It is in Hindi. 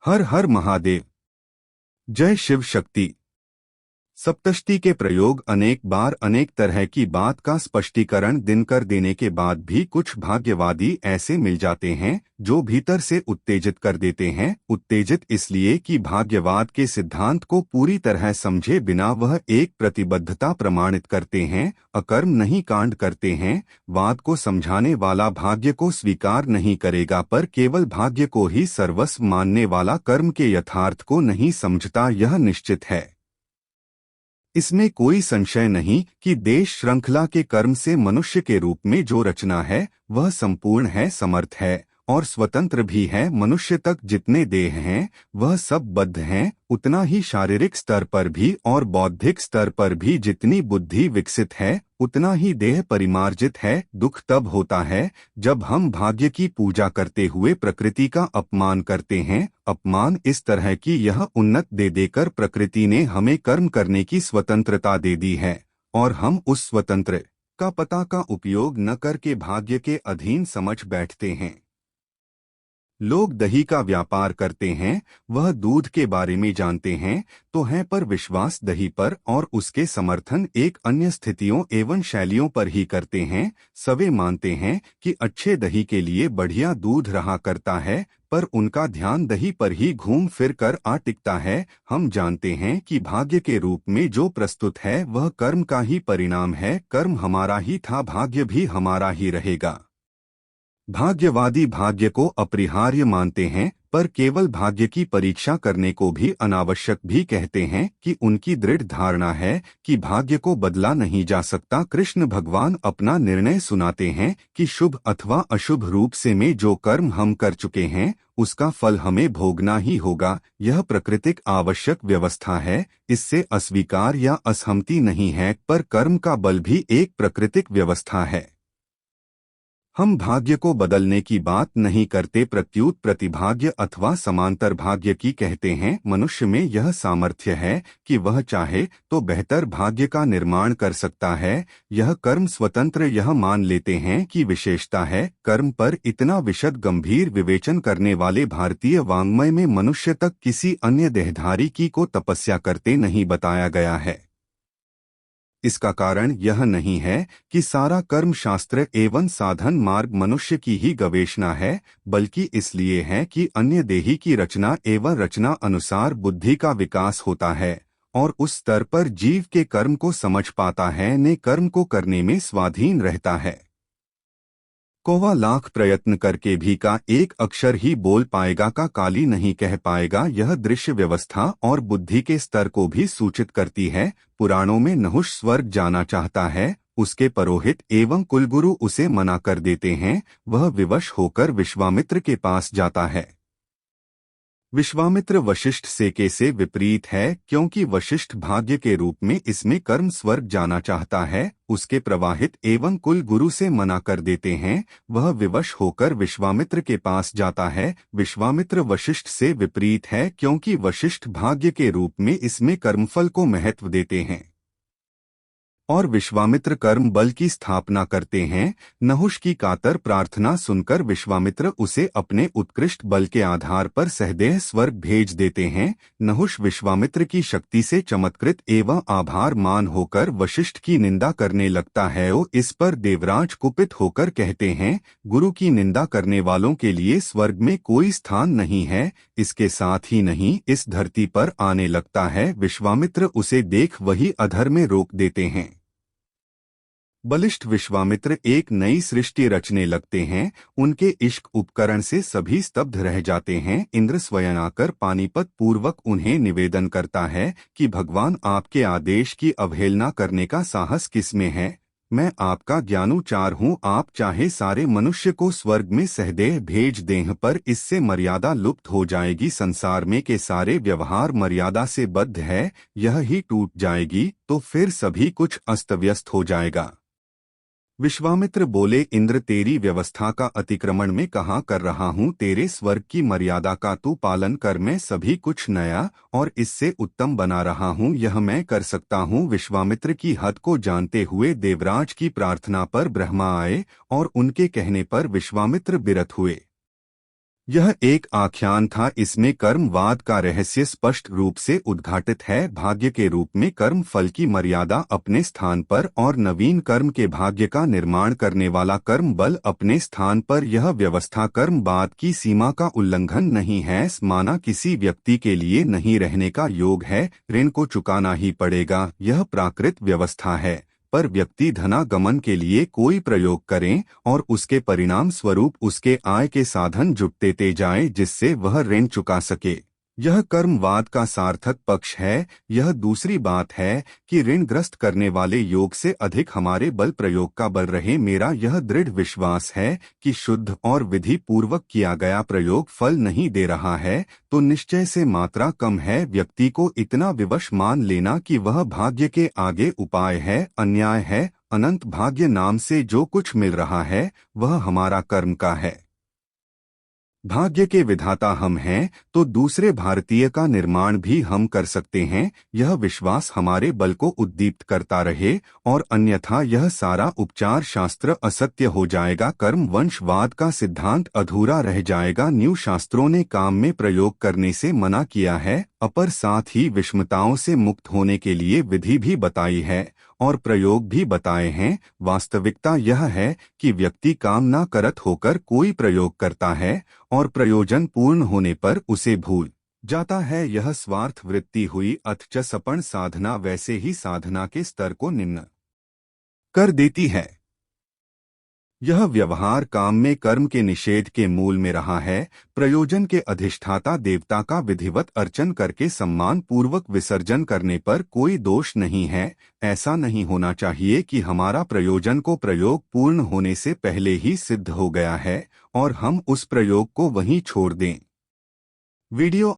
हर हर महादेव। जय शिव शक्ति। सप्तष्टि के प्रयोग अनेक बार अनेक तरह की बात का स्पष्टीकरण दिनकर देने के बाद भी कुछ भाग्यवादी ऐसे मिल जाते हैं जो भीतर से उत्तेजित कर देते हैं। उत्तेजित इसलिए कि भाग्यवाद के सिद्धांत को पूरी तरह समझे बिना वह एक प्रतिबद्धता प्रमाणित करते हैं, अकर्म नहीं कांड करते हैं। वाद को समझाने वाला भाग्य को स्वीकार नहीं करेगा, पर केवल भाग्य को ही सर्वस्व मानने वाला कर्म के यथार्थ को नहीं समझता, यह निश्चित है। इसमें कोई संशय नहीं कि देश श्रृंखला के कर्म से मनुष्य के रूप में जो रचना है वह संपूर्ण है, समर्थ है और स्वतंत्र भी है। मनुष्य तक जितने देह हैं वह सब बद्ध हैं। उतना ही शारीरिक स्तर पर भी और बौद्धिक स्तर पर भी जितनी बुद्धि विकसित है उतना ही देह परिमार्जित है। दुख तब होता है जब हम भाग्य की पूजा करते हुए प्रकृति का अपमान करते हैं। अपमान इस तरह की यह उन्नत दे देकर प्रकृति ने हमें कर्म करने की स्वतंत्रता दे दी है और हम उस स्वतंत्र का पता का उपयोग न करके भाग्य के अधीन समझ बैठते हैं। लोग दही का व्यापार करते हैं, वह दूध के बारे में जानते हैं तो हैं, पर विश्वास दही पर और उसके समर्थन एक अन्य स्थितियों एवं शैलियों पर ही करते हैं। सवे मानते हैं कि अच्छे दही के लिए बढ़िया दूध रहा करता है, पर उनका ध्यान दही पर ही घूम फिर कर आ टिकता है। हम जानते हैं कि भाग्य के रूप में जो प्रस्तुत है वह कर्म का ही परिणाम है। कर्म हमारा ही था, भाग्य भी हमारा ही रहेगा। भाग्यवादी भाग्य को अपरिहार्य मानते हैं, पर केवल भाग्य की परीक्षा करने को भी अनावश्यक भी कहते हैं कि उनकी दृढ़ धारणा है कि भाग्य को बदला नहीं जा सकता। कृष्ण भगवान अपना निर्णय सुनाते हैं कि शुभ अथवा अशुभ रूप से में जो कर्म हम कर चुके हैं उसका फल हमें भोगना ही होगा। यह प्राकृतिक आवश्यक व्यवस्था है, इससे अस्वीकार या असहमति नहीं है, पर कर्म का बल भी एक प्राकृतिक व्यवस्था है। हम भाग्य को बदलने की बात नहीं करते, प्रत्युत प्रतिभाग्य अथवा समांतर भाग्य की कहते हैं। मनुष्य में यह सामर्थ्य है कि वह चाहे तो बेहतर भाग्य का निर्माण कर सकता है। यह कर्म स्वतंत्र यह मान लेते हैं कि विशेषता है। कर्म पर इतना विशद गंभीर विवेचन करने वाले भारतीय वाङ्मय में मनुष्य तक किसी अन्य देहधारी की को तपस्या करते नहीं बताया गया है। इसका कारण यह नहीं है कि सारा कर्म शास्त्र एवं साधन मार्ग मनुष्य की ही गवेषणा है, बल्कि इसलिए है कि अन्य देही की रचना एवं रचना अनुसार बुद्धि का विकास होता है और उस स्तर पर जीव के कर्म को समझ पाता है, ने कर्म को करने में स्वाधीन रहता है। कौवा लाख प्रयत्न करके भी का एक अक्षर ही बोल पाएगा, का काली नहीं कह पाएगा। यह दृश्य व्यवस्था और बुद्धि के स्तर को भी सूचित करती है। पुराणों में नहुष स्वर्ग जाना चाहता है, उसके पुरोहित एवं कुलगुरु उसे मना कर देते हैं। वह विवश होकर विश्वामित्र के पास जाता है। विश्वामित्र वशिष्ठ से विपरीत है, क्योंकि वशिष्ठ भाग्य के रूप में इसमें कर्म स्वर्ग जाना चाहता है, उसके प्रवाहित एवं कुल गुरु से मना कर देते हैं। वह विवश होकर विश्वामित्र के पास जाता है। विश्वामित्र वशिष्ठ से विपरीत है, क्योंकि वशिष्ठ भाग्य के रूप में इसमें कर्मफल को महत्व देते हैं और विश्वामित्र कर्म बल की स्थापना करते हैं। नहुष की कातर प्रार्थना सुनकर विश्वामित्र उसे अपने उत्कृष्ट बल के आधार पर सहदेह स्वर्ग भेज देते हैं। नहुष विश्वामित्र की शक्ति से चमत्कृत एवं आभार मान होकर वशिष्ठ की निंदा करने लगता है। इस पर देवराज कुपित होकर कहते हैं, गुरु की निंदा करने वालों के लिए स्वर्ग में कोई स्थान नहीं है। इसके साथ ही नहीं, इस धरती पर आने लगता है। विश्वामित्र उसे देख वही अधर में रोक देते हैं। बलिष्ठ विश्वामित्र एक नई सृष्टि रचने लगते हैं। उनके इश्क उपकरण से सभी स्तब्ध रह जाते हैं। इंद्र स्वयं आकर पानीपत पूर्वक उन्हें निवेदन करता है कि भगवान, आपके आदेश की अवहेलना करने का साहस किसमें है? मैं आपका ज्ञानुचार हूँ, आप चाहे सारे मनुष्य को स्वर्ग में सहदेह भेज दें, पर इससे मर्यादा लुप्त हो जाएगी। संसार में के सारे व्यवहार मर्यादा से बद्ध है, यह ही टूट जाएगी तो फिर सभी कुछ अस्त व्यस्त हो जाएगा। विश्वामित्र बोले, इंद्र, तेरी व्यवस्था का अतिक्रमण में कहाँ कर रहा हूँ? तेरे स्वर्ग की मर्यादा का तू पालन कर, मैं सभी कुछ नया और इससे उत्तम बना रहा हूँ, यह मैं कर सकता हूँ। विश्वामित्र की हद को जानते हुए देवराज की प्रार्थना पर ब्रह्मा आए और उनके कहने पर विश्वामित्र विरत हुए। यह एक आख्यान था, इसमें कर्मवाद का रहस्य स्पष्ट रूप से उद्घाटित है। भाग्य के रूप में कर्म फल की मर्यादा अपने स्थान पर और नवीन कर्म के भाग्य का निर्माण करने वाला कर्म बल अपने स्थान पर। यह व्यवस्था कर्मवाद की सीमा का उल्लंघन नहीं है, माना किसी व्यक्ति के लिए नहीं रहने का योग है, ऋण को चुकाना ही पड़ेगा। यह प्राकृत व्यवस्था है, पर व्यक्ति धनागमन के लिए कोई प्रयोग करें और उसके परिणाम स्वरूप उसके आय के साधन जुटते जाएं जिससे वह ऋण चुका सके। यह कर्मवाद का सार्थक पक्ष है। यह दूसरी बात है कि ऋणग्रस्त करने वाले योग से अधिक हमारे बल प्रयोग का बल रहे। मेरा यह दृढ़ विश्वास है कि शुद्ध और विधि पूर्वक किया गया प्रयोग फल नहीं दे रहा है तो निश्चय से मात्रा कम है। व्यक्ति को इतना विवश मान लेना कि वह भाग्य के आगे उपाय है, अन्याय है। अनंत भाग्य नाम से जो कुछ मिल रहा है वह हमारा कर्म का है। भाग्य के विधाता हम हैं तो दूसरे भारतीय का निर्माण भी हम कर सकते हैं। यह विश्वास हमारे बल को उद्दीप्त करता रहे और अन्यथा यह सारा उपचार शास्त्र असत्य हो जाएगा। कर्म वंशवाद का सिद्धांत अधूरा रह जाएगा। न्यू शास्त्रों ने काम में प्रयोग करने से मना किया है, अपर साथ ही विषमताओं से मुक्त होने के लिए विधि भी बताई है और प्रयोग भी बताए हैं। वास्तविकता यह है कि व्यक्ति काम न करत होकर कोई प्रयोग करता है और प्रयोजन पूर्ण होने पर उसे भूल जाता है। यह स्वार्थ वृत्ति हुई, अथच सपन साधना वैसे ही साधना के स्तर को निम्न कर देती है। यह व्यवहार काम में कर्म के निषेध के मूल में रहा है। प्रयोजन के अधिष्ठाता देवता का विधिवत अर्चन करके सम्मान पूर्वक विसर्जन करने पर कोई दोष नहीं है। ऐसा नहीं होना चाहिए कि हमारा प्रयोजन को प्रयोग पूर्ण होने से पहले ही सिद्ध हो गया है और हम उस प्रयोग को वहीं छोड़ दें। वीडियो